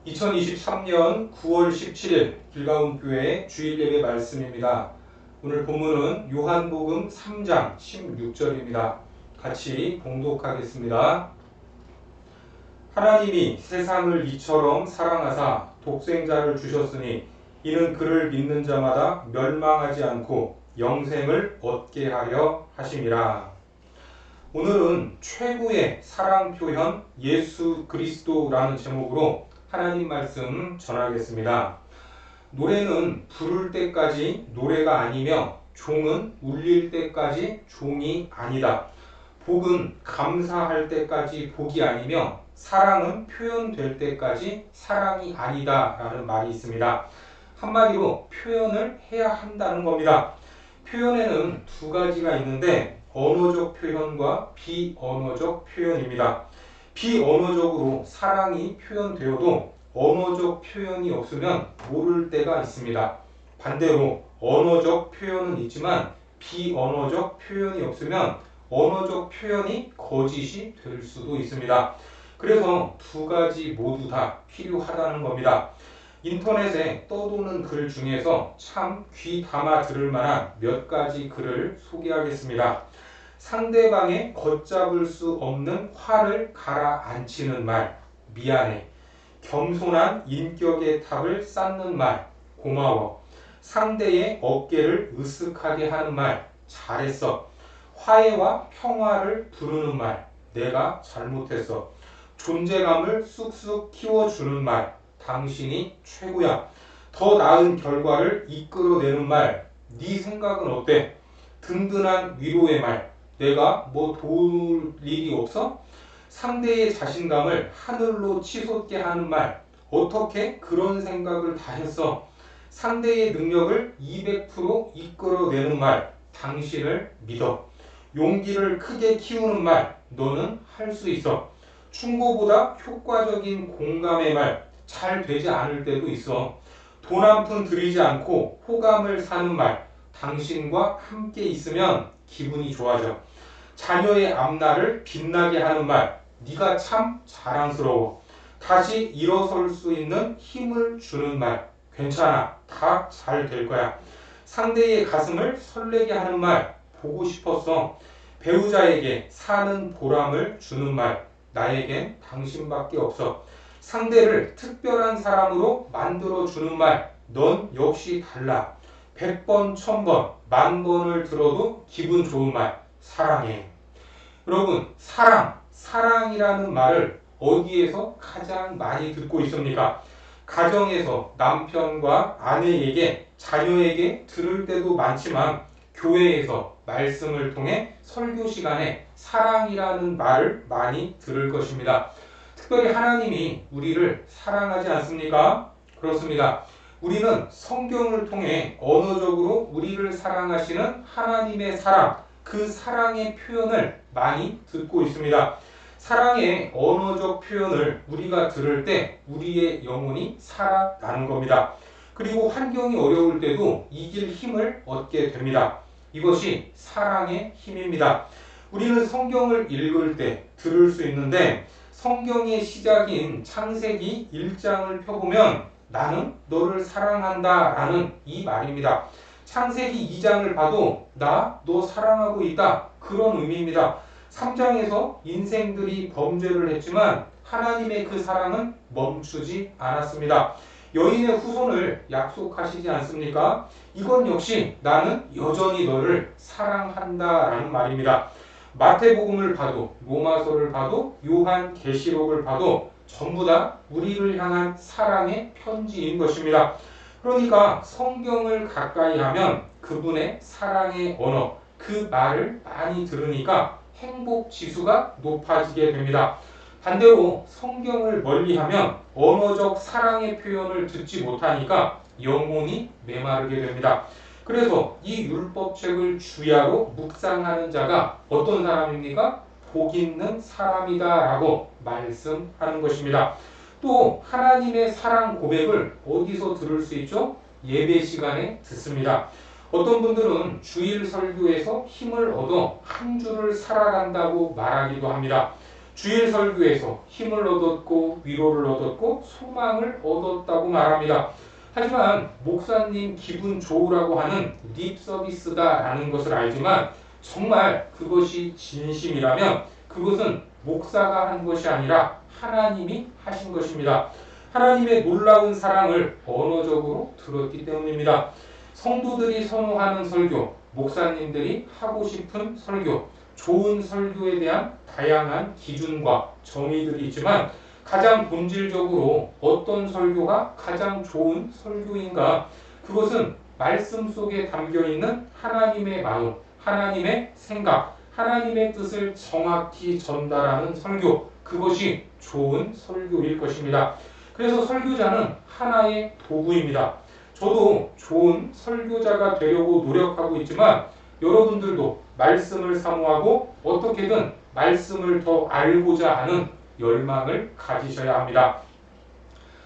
2023년 9월 17일 길가움교회 주일예배 말씀입니다. 오늘 본문은 요한복음 3장 16절입니다. 같이 봉독하겠습니다. 하나님이 세상을 이처럼 사랑하사 독생자를 주셨으니 이는 그를 믿는 자마다 멸망하지 않고 영생을 얻게 하려 하심이라. 오늘은 최고의 사랑 표현 예수 그리스도라는 제목으로 하나님 말씀 전하겠습니다. 노래는 부를 때까지 노래가 아니며 종은 울릴 때까지 종이 아니다. 복은 감사할 때까지 복이 아니며 사랑은 표현될 때까지 사랑이 아니다 라는 말이 있습니다. 한마디로 표현을 해야 한다는 겁니다. 표현에는 두 가지가 있는데 언어적 표현과 비언어적 표현입니다. 비언어적으로 사랑이 표현되어도 언어적 표현이 없으면 모를 때가 있습니다. 반대로 언어적 표현은 있지만 비언어적 표현이 없으면 언어적 표현이 거짓이 될 수도 있습니다. 그래서 두 가지 모두 다 필요하다는 겁니다. 인터넷에 떠도는 글 중에서 참 귀 담아 들을 만한 몇 가지 글을 소개하겠습니다. 상대방의 걷잡을 수 없는 화를 가라앉히는 말, 미안해. 겸손한 인격의 탑을 쌓는 말, 고마워. 상대의 어깨를 으쓱하게 하는 말, 잘했어. 화해와 평화를 부르는 말, 내가 잘못했어. 존재감을 쑥쑥 키워주는 말, 당신이 최고야. 더 나은 결과를 이끌어내는 말, 네 생각은 어때? 든든한 위로의 말, 내가 뭐 도울 일이 없어? 상대의 자신감을 하늘로 치솟게 하는 말, 어떻게 그런 생각을 다 했어? 상대의 능력을 200% 이끌어내는 말, 당신을 믿어. 용기를 크게 키우는 말, 너는 할 수 있어. 충고보다 효과적인 공감의 말, 잘 되지 않을 때도 있어. 돈 한 푼 들이지 않고 호감을 사는 말, 당신과 함께 있으면 기분이 좋아져. 자녀의 앞날을 빛나게 하는 말, 네가 참 자랑스러워. 다시 일어설 수 있는 힘을 주는 말, 괜찮아, 다 잘 될 거야. 상대의 가슴을 설레게 하는 말, 보고 싶었어. 배우자에게 사는 보람을 주는 말, 나에겐 당신밖에 없어. 상대를 특별한 사람으로 만들어주는 말, 넌 역시 달라. 100번, 1000번, 10,000번을 들어도 기분 좋은 말, 사랑해. 여러분, 사랑이라는 말을 어디에서 가장 많이 듣고 있습니까? 가정에서 남편과 아내에게, 자녀에게 들을 때도 많지만 교회에서 말씀을 통해 설교 시간에 사랑이라는 말을 많이 들을 것입니다. 특별히 하나님이 우리를 사랑하지 않습니까? 그렇습니다. 우리는 성경을 통해 언어적으로 우리를 사랑하시는 하나님의 사랑, 그 사랑의 표현을 많이 듣고 있습니다. 사랑의 언어적 표현을 우리가 들을 때 우리의 영혼이 살아나는 겁니다. 그리고 환경이 어려울 때도 이길 힘을 얻게 됩니다. 이것이 사랑의 힘입니다. 우리는 성경을 읽을 때 들을 수 있는데 성경의 시작인 창세기 1장을 펴보면 나는 너를 사랑한다 라는 이 말입니다. 창세기 2장을 봐도 나 너 사랑하고 있다 그런 의미입니다. 3장에서 인생들이 범죄를 했지만 하나님의 그 사랑은 멈추지 않았습니다. 여인의 후손을 약속하시지 않습니까? 이건 역시 나는 여전히 너를 사랑한다 라는 말입니다. 마태복음을 봐도 로마서를 봐도 요한계시록을 봐도 전부 다 우리를 향한 사랑의 편지인 것입니다. 그러니까 성경을 가까이 하면 그분의 사랑의 언어, 그 말을 많이 들으니까 행복 지수가 높아지게 됩니다. 반대로 성경을 멀리하면 언어적 사랑의 표현을 듣지 못하니까 영혼이 메마르게 됩니다. 그래서 이 율법책을 주야로 묵상하는 자가 어떤 사람입니까? 복 있는 사람이다 라고 말씀하는 것입니다. 또 하나님의 사랑 고백을 어디서 들을 수 있죠? 예배 시간에 듣습니다. 어떤 분들은 주일 설교에서 힘을 얻어 한 주를 살아간다고 말하기도 합니다. 주일 설교에서 힘을 얻었고 위로를 얻었고 소망을 얻었다고 말합니다. 하지만 목사님 기분 좋으라고 하는 립 서비스다라는 것을 알지만 정말 그것이 진심이라면 그것은 목사가 한 것이 아니라 하나님이 하신 것입니다. 하나님의 놀라운 사랑을 언어적으로 들었기 때문입니다. 성도들이 선호하는 설교, 목사님들이 하고 싶은 설교, 좋은 설교에 대한 다양한 기준과 정의들이 있지만 가장 본질적으로 어떤 설교가 가장 좋은 설교인가? 그것은 말씀 속에 담겨있는 하나님의 마음, 하나님의 생각, 하나님의 뜻을 정확히 전달하는 설교, 그것이 좋은 설교일 것입니다. 그래서 설교자는 하나의 도구입니다. 저도 좋은 설교자가 되려고 노력하고 있지만 여러분들도 말씀을 사모하고 어떻게든 말씀을 더 알고자 하는 열망을 가지셔야 합니다.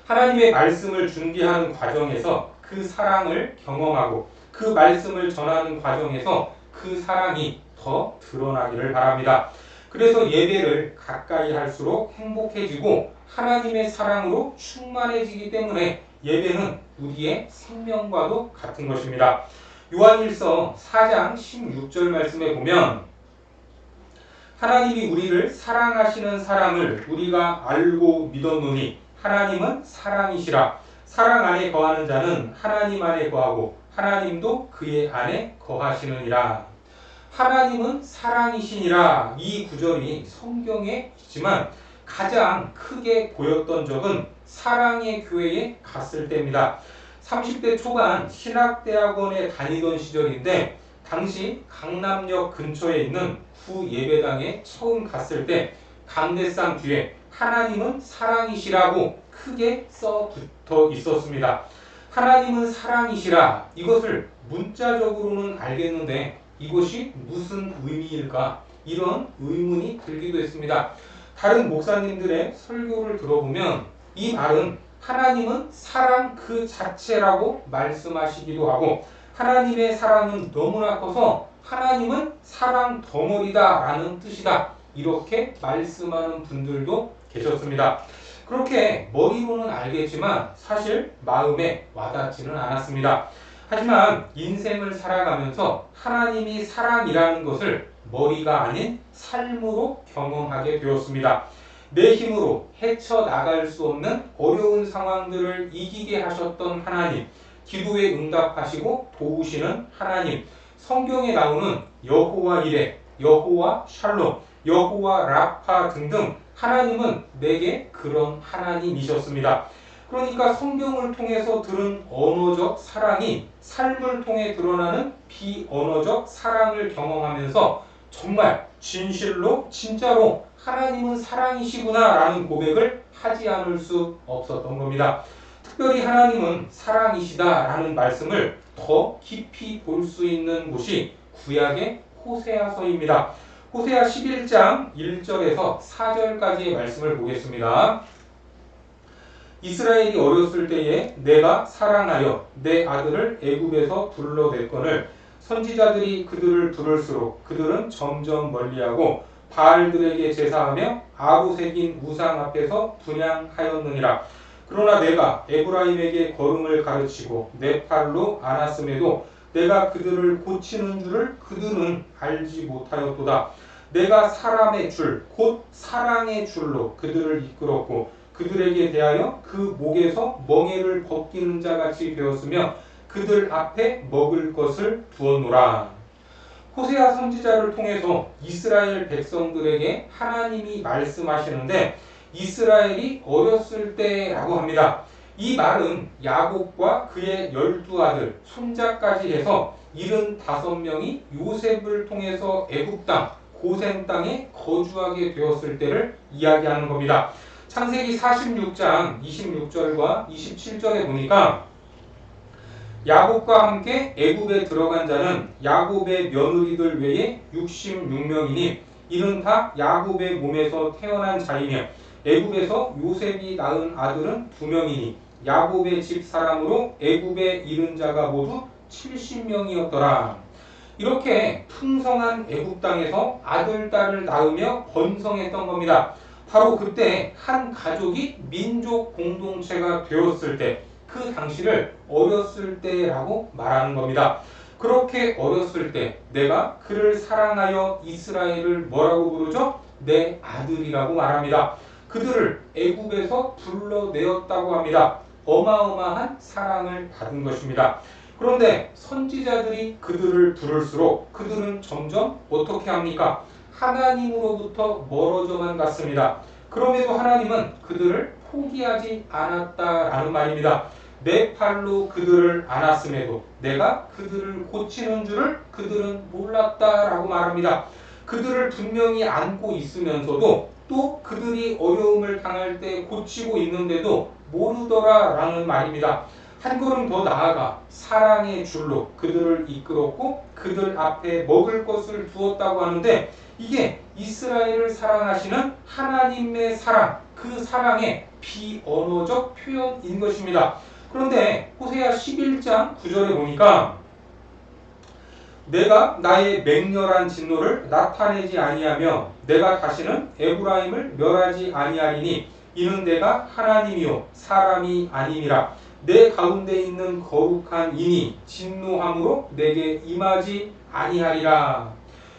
하나님의 말씀을 준비하는 과정에서 그 사랑을 경험하고 그 말씀을 전하는 과정에서 그 사랑이 더 드러나기를 바랍니다. 그래서 예배를 가까이 할수록 행복해지고 하나님의 사랑으로 충만해지기 때문에 예배는 우리의 생명과도 같은 것입니다. 요한일서 4장 16절 말씀에 보면 하나님이 우리를 사랑하시는 사랑을 우리가 알고 믿었노니 하나님은 사랑이시라. 사랑 안에 거하는 자는 하나님 안에 거하고 하나님도 그의 안에 거하시느니라. 하나님은 사랑이시니라. 이 구절이 성경에 있지만 가장 크게 보였던 적은 사랑의 교회에 갔을 때입니다. 30대 초반 신학대학원에 다니던 시절인데 당시 강남역 근처에 있는 구 예배당에 처음 갔을 때 강대상 뒤에 하나님은 사랑이시라고 크게 써 붙어 있었습니다. 하나님은 사랑이시라. 이것을 문자적으로는 알겠는데 이것이 무슨 의미일까? 이런 의문이 들기도 했습니다. 다른 목사님들의 설교를 들어보면 이 말은 하나님은 사랑 그 자체라고 말씀하시기도 하고 하나님의 사랑은 너무나 커서 하나님은 사랑 덩어리다 라는 뜻이다. 이렇게 말씀하는 분들도 계셨습니다. 그렇게 머리로는 알겠지만 사실 마음에 와닿지는 않았습니다. 하지만 인생을 살아가면서 하나님이 사랑이라는 것을 머리가 아닌 삶으로 경험하게 되었습니다. 내 힘으로 헤쳐나갈 수 없는 어려운 상황들을 이기게 하셨던 하나님, 기도에 응답하시고 도우시는 하나님, 성경에 나오는 여호와 이레, 여호와 샬롬, 여호와 라파 등등 하나님은 내게 그런 하나님이셨습니다. 그러니까 성경을 통해서 들은 언어적 사랑이 삶을 통해 드러나는 비언어적 사랑을 경험하면서 정말 진실로 진짜로 하나님은 사랑이시구나 라는 고백을 하지 않을 수 없었던 겁니다. 특별히 하나님은 사랑이시다 라는 말씀을 더 깊이 볼 수 있는 곳이 구약의 호세아서입니다. 호세아 11장 1절에서 4절까지의 말씀을 보겠습니다. 이스라엘이 어렸을 때에 내가 사랑하여 내 아들을 애굽에서 불러냈거늘 선지자들이 그들을 부를수록 그들은 점점 멀리하고 바알들에게 제사하며 아부색인 우상 앞에서 분향하였느니라. 그러나 내가 에브라임에게 걸음을 가르치고 내 팔로 안았음에도 내가 그들을 고치는 줄을 그들은 알지 못하였도다. 내가 사람의 줄, 곧 사랑의 줄로 그들을 이끌었고 그들에게 대하여 그 목에서 멍에를 벗기는 자같이 되었으며 그들 앞에 먹을 것을 두었노라. 호세아 선지자를 통해서 이스라엘 백성들에게 하나님이 말씀하시는데 이스라엘이 어렸을 때라고 합니다. 이 말은 야곱과 그의 12아들, 손자까지 해서 75명이 요셉을 통해서 애굽 땅, 고센 땅에 거주하게 되었을 때를 이야기하는 겁니다. 창세기 46장 26절과 27절에 보니까 야곱과 함께 애굽에 들어간 자는 야곱의 며느리들 외에 66명이니 이는 다 야곱의 몸에서 태어난 자이며 애굽에서 요셉이 낳은 아들은 2명이니 야곱의 집 사람으로 애굽에 이른 자가 모두 70명이었더라. 이렇게 풍성한 애굽 땅에서 아들, 딸을 낳으며 번성했던 겁니다. 바로 그때 한 가족이 민족 공동체가 되었을 때, 그 당시를 어렸을 때라고 말하는 겁니다. 그렇게 어렸을 때 내가 그를 사랑하여 이스라엘을 뭐라고 부르죠? 내 아들이라고 말합니다. 그들을 애굽에서 불러내었다고 합니다. 어마어마한 사랑을 받은 것입니다. 그런데 선지자들이 그들을 부를수록 그들은 점점 어떻게 합니까? 하나님으로부터 멀어져만 갔습니다. 그럼에도 하나님은 그들을 포기하지 않았다라는 말입니다. 내 팔로 그들을 안았음에도 내가 그들을 고치는 줄을 그들은 몰랐다라고 말합니다. 그들을 분명히 안고 있으면서도 또 그들이 어려움을 당할 때 고치고 있는데도 모르더라라는 말입니다. 한 걸음 더 나아가 사랑의 줄로 그들을 이끌었고 그들 앞에 먹을 것을 두었다고 하는데, 이게 이스라엘을 사랑하시는 하나님의 사랑, 그 사랑의 비언어적 표현인 것입니다. 그런데 호세아 11장 9절에 보니까 내가 나의 맹렬한 진노를 나타내지 아니하며 내가 다시는 에브라임을 멸하지 아니하리니 이는 내가 하나님이요 사람이 아님이라. 내 가운데 있는 거룩한 이니 진노함으로 내게 임하지 아니하리라.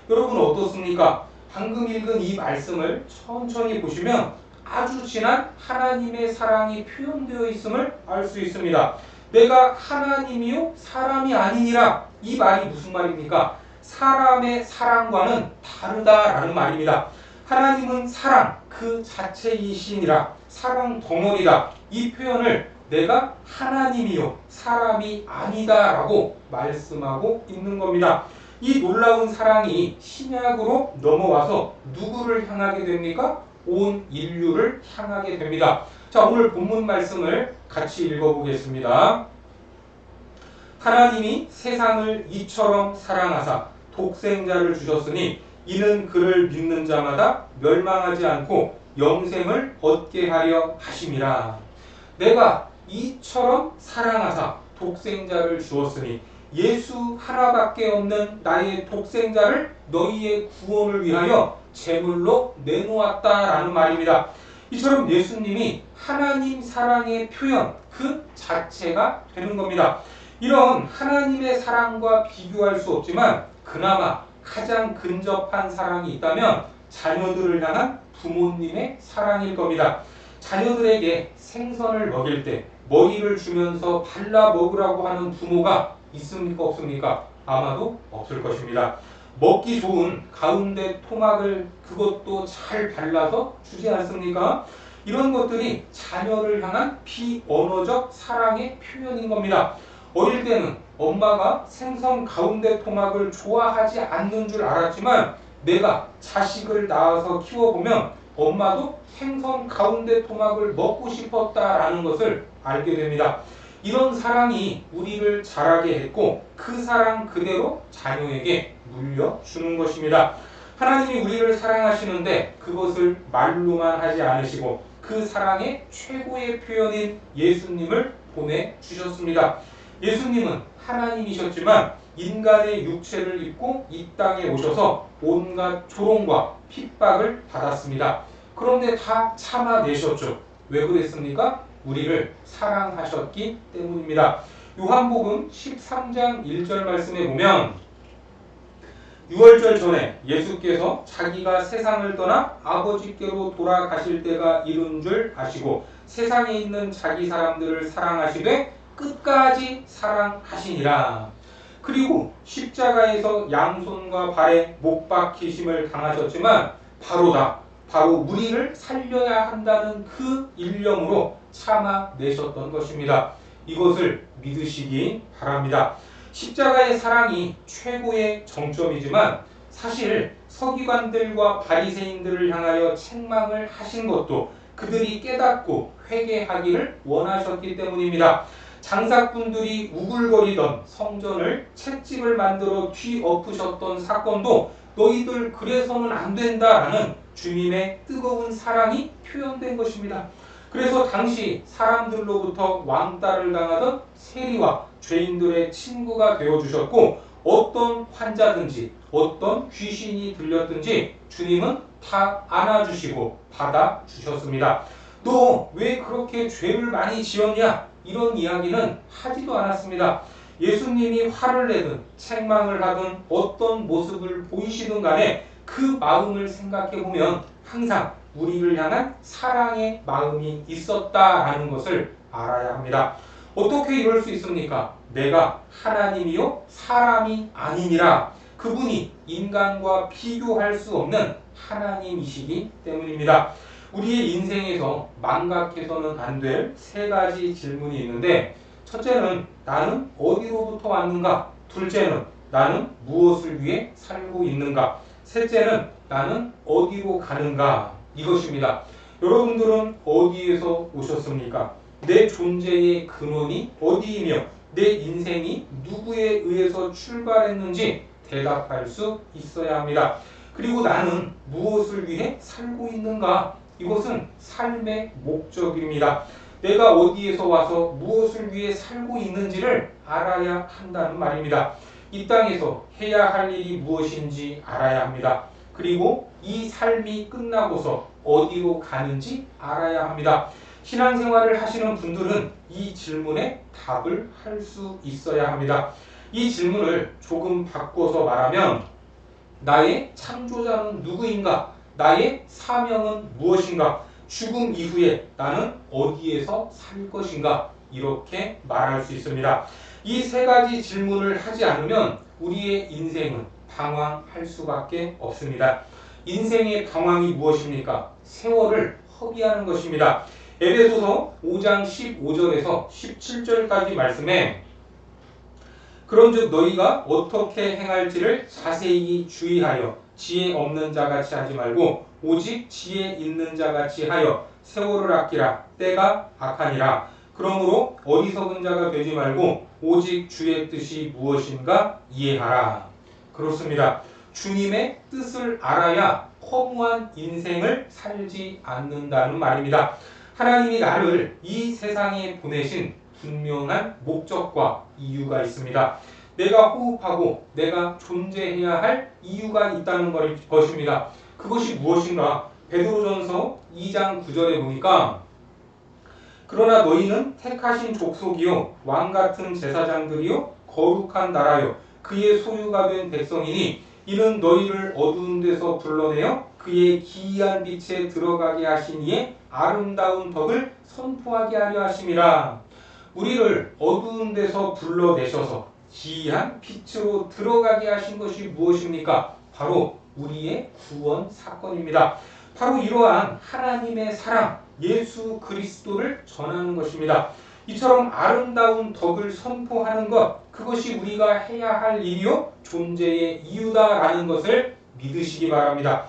여러분 어떻습니까? 방금 읽은 이 말씀을 천천히 보시면 아주 진한 하나님의 사랑이 표현되어 있음을 알 수 있습니다. 내가 하나님이요 사람이 아니니라. 이 말이 무슨 말입니까? 사람의 사랑과는 다르다라는 말입니다. 하나님은 사랑 그 자체이시니라. 사랑 덩어리다. 이 표현을 내가 하나님이요 사람이 아니다라고 말씀하고 있는 겁니다. 이 놀라운 사랑이 신약으로 넘어와서 누구를 향하게 됩니까? 온 인류를 향하게 됩니다. 자, 오늘 본문 말씀을 같이 읽어보겠습니다. 하나님이 세상을 이처럼 사랑하사 독생자를 주셨으니 이는 그를 믿는 자마다 멸망하지 않고 영생을 얻게 하려 하심이라. 내가 이처럼 사랑하사 독생자를 주었으니 예수 하나밖에 없는 나의 독생자를 너희의 구원을 위하여 제물로 내놓았다라는 말입니다. 이처럼 예수님이 하나님 사랑의 표현 그 자체가 되는 겁니다. 이런 하나님의 사랑과 비교할 수 없지만 그나마 가장 근접한 사랑이 있다면 자녀들을 향한 부모님의 사랑일 겁니다. 자녀들에게 생선을 먹일 때 머리를 주면서 발라 먹으라고 하는 부모가 있습니까 없습니까? 아마도 없을 것입니다. 먹기 좋은 가운데 토막을 그것도 잘 발라서 주지 않습니까? 이런 것들이 자녀를 향한 비언어적 사랑의 표현인 겁니다. 어릴 때는 엄마가 생선 가운데 토막을 좋아하지 않는 줄 알았지만 내가 자식을 낳아서 키워보면 엄마도 생선 가운데 토막을 먹고 싶었다라는 것을 알게 됩니다. 이런 사랑이 우리를 자라게 했고 그 사랑 그대로 자녀에게 물려주는 것입니다. 하나님이 우리를 사랑하시는데 그것을 말로만 하지 않으시고 그 사랑의 최고의 표현인 예수님을 보내주셨습니다. 예수님은 하나님이셨지만 인간의 육체를 입고 이 땅에 오셔서 온갖 조롱과 핍박을 받았습니다. 그런데 다 참아내셨죠. 왜 그랬습니까? 우리를 사랑하셨기 때문입니다. 요한복음 13장 1절 말씀에 보면 유월절 전에 예수께서 자기가 세상을 떠나 아버지께로 돌아가실 때가 이른 줄 아시고 세상에 있는 자기 사람들을 사랑하시되 끝까지 사랑하시니라. 그리고 십자가에서 양손과 발에 못 박히심을 당하셨지만 바로 우리를 살려야 한다는 그 일념으로 참아내셨던 것입니다. 이것을 믿으시기 바랍니다. 십자가의 사랑이 최고의 정점이지만 사실 서기관들과 바리새인들을 향하여 책망을 하신 것도 그들이 깨닫고 회개하기를 원하셨기 때문입니다. 장사꾼들이 우글거리던 성전을 채찍을 만들어 뒤엎으셨던 사건도 너희들 그래서는 안 된다라는 주님의 뜨거운 사랑이 표현된 것입니다. 그래서 당시 사람들로부터 왕따를 당하던 세리와 죄인들의 친구가 되어주셨고 어떤 환자든지 어떤 귀신이 들렸든지 주님은 다 안아주시고 받아주셨습니다. 너 왜 그렇게 죄를 많이 지었냐? 이런 이야기는 하지도 않았습니다. 예수님이 화를 내든 책망을 하든 어떤 모습을 보이시든 간에 그 마음을 생각해 보면 항상 우리를 향한 사랑의 마음이 있었다라는 것을 알아야 합니다. 어떻게 이럴 수 있습니까? 내가 하나님이요 사람이 아니니라. 그분이 인간과 비교할 수 없는 하나님이시기 때문입니다. 우리의 인생에서 망각해서는 안 될 세 가지 질문이 있는데, 첫째는 나는 어디로부터 왔는가? 둘째는 나는 무엇을 위해 살고 있는가? 셋째는 나는 어디로 가는가? 이것입니다. 여러분들은 어디에서 오셨습니까? 내 존재의 근원이 어디이며 내 인생이 누구에 의해서 출발했는지 대답할 수 있어야 합니다. 그리고 나는 무엇을 위해 살고 있는가? 이것은 삶의 목적입니다. 내가 어디에서 와서 무엇을 위해 살고 있는지를 알아야 한다는 말입니다. 이 땅에서 해야 할 일이 무엇인지 알아야 합니다. 그리고 이 삶이 끝나고서 어디로 가는지 알아야 합니다. 신앙생활을 하시는 분들은 이 질문에 답을 할 수 있어야 합니다. 이 질문을 조금 바꿔서 말하면 나의 창조자는 누구인가? 나의 사명은 무엇인가? 죽음 이후에 나는 어디에서 살 것인가? 이렇게 말할 수 있습니다. 이 세 가지 질문을 하지 않으면 우리의 인생은 방황할 수밖에 없습니다. 인생의 방황이 무엇입니까? 세월을 허비하는 것입니다. 에베소서 5장 15절에서 17절까지 말씀에 그런즉 너희가 어떻게 행할지를 자세히 주의하여 지혜 없는 자같이 하지 말고 오직 지혜 있는 자같이 하여 세월을 아끼라. 때가 악하니라. 그러므로 어리석은 자가 되지 말고 오직 주의 뜻이 무엇인가 이해하라. 그렇습니다. 주님의 뜻을 알아야 허무한 인생을 살지 않는다는 말입니다. 하나님이 나를 이 세상에 보내신 분명한 목적과 이유가 있습니다. 내가 호흡하고 내가 존재해야 할 이유가 있다는 것입니다. 그것이 무엇인가? 베드로전서 2장 9절에 보니까 그러나 너희는 택하신 족속이요 왕같은 제사장들이요 거룩한 나라요 그의 소유가 된 백성이니 이는 너희를 어두운 데서 불러내어 그의 기이한 빛에 들어가게 하신 이의 아름다운 덕을 선포하게 하려 하심이라. 우리를 어두운 데서 불러내셔서 기이한 빛으로 들어가게 하신 것이 무엇입니까? 바로 우리의 구원 사건입니다. 바로 이러한 하나님의 사랑, 예수 그리스도를 전하는 것입니다. 이처럼 아름다운 덕을 선포하는 것, 그것이 우리가 해야 할 일이요 존재의 이유다라는 것을 믿으시기 바랍니다.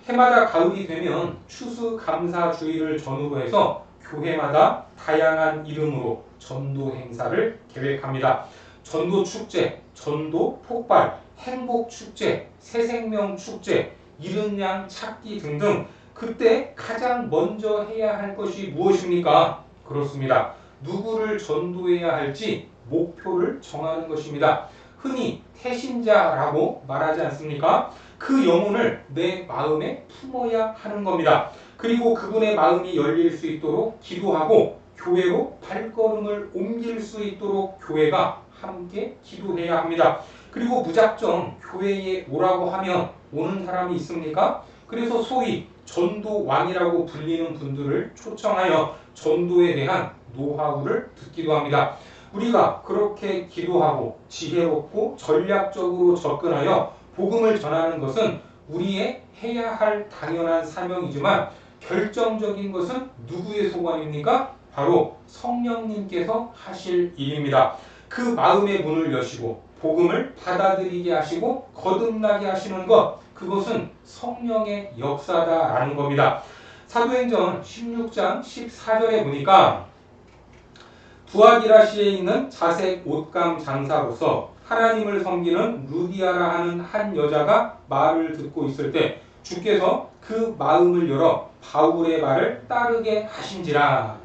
해마다 가을이 되면 추수감사주의를 전후로 해서 교회마다 다양한 이름으로 전도 행사를 계획합니다. 전도 축제, 전도 폭발, 행복 축제, 새생명 축제, 잃은 양 찾기 등등. 그때 가장 먼저 해야 할 것이 무엇입니까? 그렇습니다. 누구를 전도해야 할지 목표를 정하는 것입니다. 흔히 태신자라고 말하지 않습니까? 그 영혼을 내 마음에 품어야 하는 겁니다. 그리고 그분의 마음이 열릴 수 있도록 기도하고 교회로 발걸음을 옮길 수 있도록 교회가 함께 기도해야 합니다. 그리고 무작정 교회에 오라고 하면 오는 사람이 있습니까? 그래서 소위 전도왕이라고 불리는 분들을 초청하여 전도에 대한 노하우를 듣기도 합니다. 우리가 그렇게 기도하고 지혜롭고 전략적으로 접근하여 복음을 전하는 것은 우리의 해야 할 당연한 사명이지만 결정적인 것은 누구의 소관입니까? 바로 성령님께서 하실 일입니다. 그 마음의 문을 여시고 복음을 받아들이게 하시고 거듭나게 하시는 것, 그것은 성령의 역사다라는 겁니다. 사도행전 16장 14절에 보니까 두아디라시에 있는 자색 옷감 장사로서 하나님을 섬기는 루디아라 하는 한 여자가 말을 듣고 있을 때 주께서 그 마음을 열어 바울의 말을 따르게 하신지라.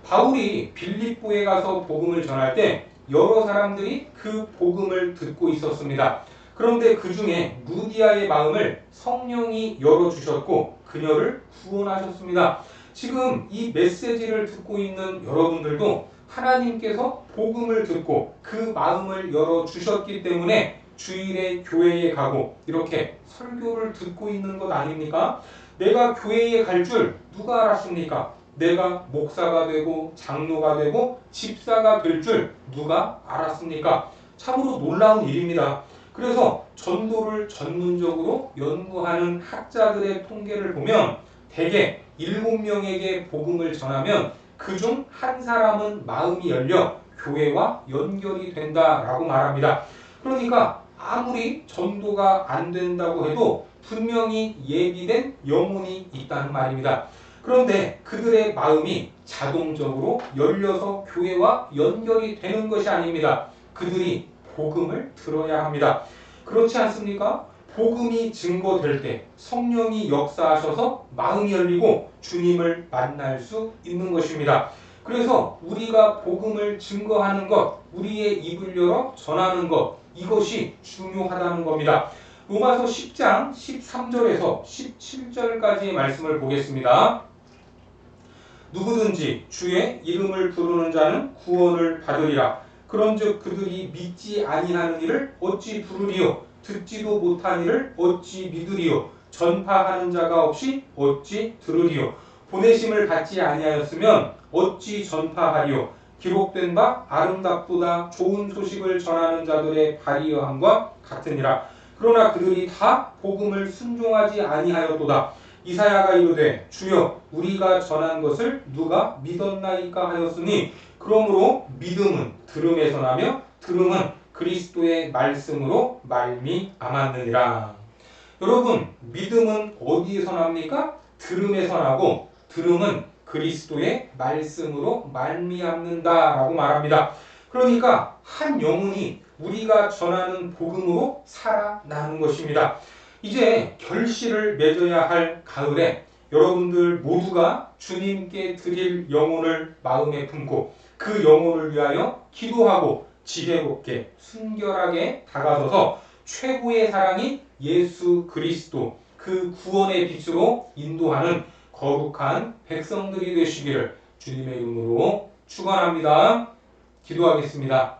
바울이 빌립보에 가서 복음을 전할 때 여러 사람들이 그 복음을 듣고 있었습니다. 그런데 그 중에 루디아의 마음을 성령이 열어주셨고 그녀를 구원하셨습니다. 지금 이 메시지를 듣고 있는 여러분들도 하나님께서 복음을 듣고 그 마음을 열어주셨기 때문에 주일에 교회에 가고 이렇게 설교를 듣고 있는 것 아닙니까? 내가 교회에 갈 줄 누가 알았습니까? 내가 목사가 되고 장로가 되고 집사가 될 줄 누가 알았습니까? 참으로 놀라운 일입니다. 그래서 전도를 전문적으로 연구하는 학자들의 통계를 보면 대개 7명에게 복음을 전하면 그중 한 사람은 마음이 열려 교회와 연결이 된다라고 말합니다. 그러니까 아무리 전도가 안 된다고 해도 분명히 예비된 영혼이 있다는 말입니다. 그런데 그들의 마음이 자동적으로 열려서 교회와 연결이 되는 것이 아닙니다. 그들이 복음을 들어야 합니다. 그렇지 않습니까? 복음이 증거될 때 성령이 역사하셔서 마음이 열리고 주님을 만날 수 있는 것입니다. 그래서 우리가 복음을 증거하는 것, 우리의 입을 열어 전하는 것, 이것이 중요하다는 겁니다. 로마서 10장 13절에서 17절까지의 말씀을 보겠습니다. 누구든지 주의 이름을 부르는 자는 구원을 받으리라. 그런즉 그들이 믿지 아니하는 이를 어찌 부르리요? 듣지도 못한 이를 어찌 믿으리요? 전파하는 자가 없이 어찌 들으리요? 보내심을 받지 아니하였으면 어찌 전파하리요? 기록된 바 아름답보다 좋은 소식을 전하는 자들의 발이여함과 같으니라. 그러나 그들이 다 복음을 순종하지 아니하였도다. 이사야가 이르되 주여 우리가 전한 것을 누가 믿었나이까 하였으니 그러므로 믿음은 들음에서 나며 들음은 그리스도의 말씀으로 말미암았느니라. 여러분, 믿음은 어디에서 납니까? 들음에서 나고 들음은 그리스도의 말씀으로 말미암는다라고 말합니다. 그러니까 한 영혼이 우리가 전하는 복음으로 살아나는 것입니다. 이제 결실을 맺어야 할 가을에 여러분들 모두가 주님께 드릴 영혼을 마음에 품고 그 영혼을 위하여 기도하고 지혜롭게 순결하게 다가서서 최고의 사랑이 예수 그리스도 그 구원의 빛으로 인도하는 거룩한 백성들이 되시기를 주님의 이름으로 축원합니다. 기도하겠습니다.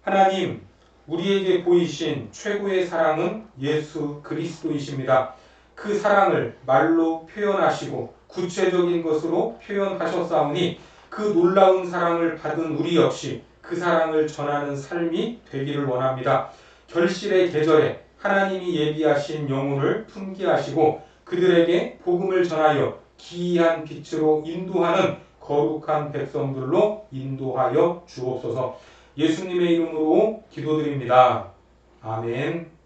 하나님, 우리에게 보이신 최고의 사랑은 예수 그리스도이십니다. 그 사랑을 말로 표현하시고 구체적인 것으로 표현하셨사오니 그 놀라운 사랑을 받은 우리 역시 그 사랑을 전하는 삶이 되기를 원합니다. 결실의 계절에 하나님이 예비하신 영혼을 품게 하시고 그들에게 복음을 전하여 기이한 빛으로 인도하는 거룩한 백성들로 인도하여 주옵소서. 예수님의 이름으로 기도드립니다. 아멘.